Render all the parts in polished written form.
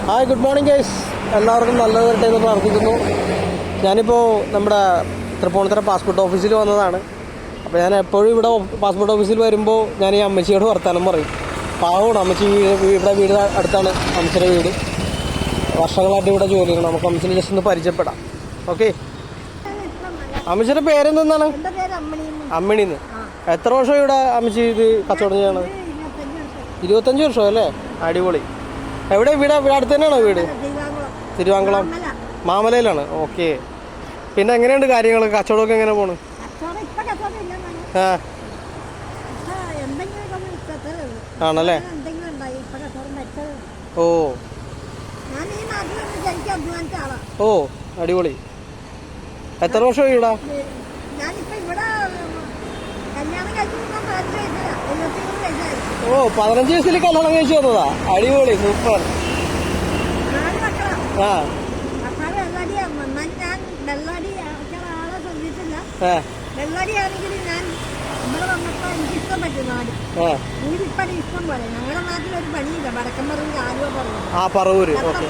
Hi, good morning guys. എല്ലാവർക്കും നല്ലത് വരട്ടെ എന്ന് പ്രാർത്ഥിക്കുന്നു. ഞാനിപ്പോൾ നമ്മുടെ തൃപ്പൂണിത്തുറ പാസ്പോർട്ട് ഓഫീസിൽ വന്നതാണ്. അപ്പോൾ ഞാൻ എപ്പോഴും ഇവിടെ പാസ്പോർട്ട് ഓഫീസിൽ വരുമ്പോൾ ഞാൻ ഈ അമ്മച്ചിയോട് വർത്താനം പറയും. പാവമാണ് അമ്മച്ചി. ഇവിടെ വീട് അടുത്താണ് അമ്മച്ചിയുടെ വീട്. വർഷങ്ങളായിട്ട് ഇവിടെ ജോലി ചെയ്യണം. നമുക്ക് അമ്മച്ചിനെ ജസ്റ്റ് ഒന്ന് പരിചയപ്പെടാം. ഓക്കെ, അമ്മച്ചിയുടെ പേരെന്താണ്? അമ്മിണിന്ന്. എത്ര വർഷം ഇവിടെ അമ്മച്ചി ഇത് കച്ചവടം ചെയ്യണത്? 25 വർഷം അല്ലേ? അടിപൊളി. എവിടെ വീട്? അടുത്ത് തന്നെയാണോ വീട്? തിരുവാങ്കുളം മാമലയിലാണ്. ഓക്കെ. പിന്നെ എങ്ങനെയുണ്ട് കാര്യങ്ങൾ? കച്ചവടമൊക്കെ എങ്ങനെ പോണ്? ആണല്ലേ? ഓ ഓ, അടിപൊളി. എത്ര വർഷം ഇവിടെ? ഓ, 15 വയസ്സിൽ കല്യാണം കഴിച്ചു വന്നതാ. അടിപൊളി, സൂപ്പർ. ആ പറവൂര്. ഓക്കെ.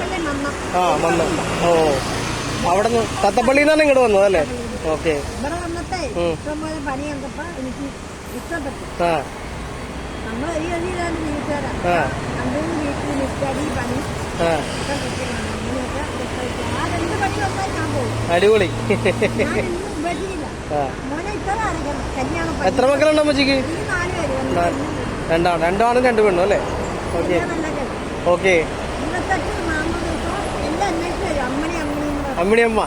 ആ മണ്ണ. ഓ, അവിടെ നിന്ന് തത്തപ്പള്ളിയിൽ നിന്നാണ് ഇങ്ങോട്ട് വന്നതല്ലേ? ഓക്കെ. ആ അടിപൊളി. എത്ര മക്കളുണ്ട് അമ്മച്ചിക്ക്? രണ്ടാണ്. 2 ആണും 2 പെണ്ണും അല്ലേ? Okay okay. അമ്മിണിയമ്മ.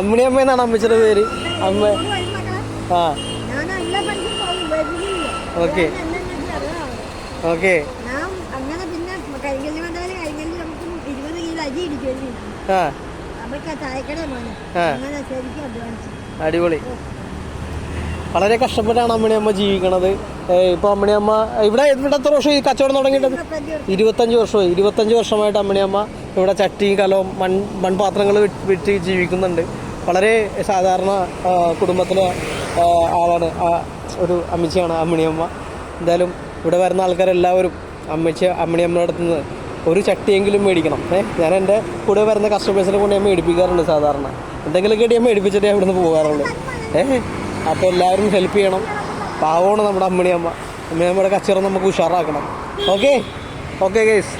അമ്മിണിയമ്മ എന്നാണ് അമ്മച്ചിയുടെ പേര്. അമ്മ. ആ ഓക്കെ ഓക്കെ. അടിപൊളി. വളരെ കഷ്ടപ്പെട്ടാണ് അമ്മിണിയമ്മ ജീവിക്കണത്. ഇപ്പൊ അമ്മിണിയമ്മ ഇവിടെ എത്ര വർഷം ഈ കച്ചവടം തുടങ്ങിയിട്ടത്? 25 വർഷമായി. 25 വർഷമായിട്ട് അമ്മിണിയമ്മ ഇവിടെ ചട്ടിയും കലവും മൺപാത്രങ്ങൾ വിറ്റ് ജീവിക്കുന്നുണ്ട്. വളരെ സാധാരണ കുടുംബത്തിലെ ആളാണ്. ഒരു അമ്മച്ചിയാണ് അമ്മിണിയമ്മ. എന്തായാലും ഇവിടെ വരുന്ന ആൾക്കാരെല്ലാവരും അമ്മിണിയമ്മയുടെ അടുത്ത് നിന്ന് ഒരു ചട്ടിയെങ്കിലും മേടിക്കണം. ഞാൻ എൻ്റെ കൂടെ വരുന്ന കസ്റ്റമേഴ്സിനെ കൊണ്ട് ഞാൻ മേടിപ്പിക്കാറുണ്ട്. സാധാരണ എന്തെങ്കിലും കേട്ട് ഞാൻ മേടിപ്പിച്ചിട്ട് ഞാൻ ഇവിടെ നിന്ന് പോകാറുള്ളൂ. അപ്പോൾ എല്ലാവരും ഹെൽപ്പ് ചെയ്യണം. പാവമാണ് നമ്മുടെ അമ്മിണിയമ്മ. അമ്മിണിയമ്മയുടെ കച്ചവടം നമുക്ക് ഉഷാറാക്കണം. Okay okay guys.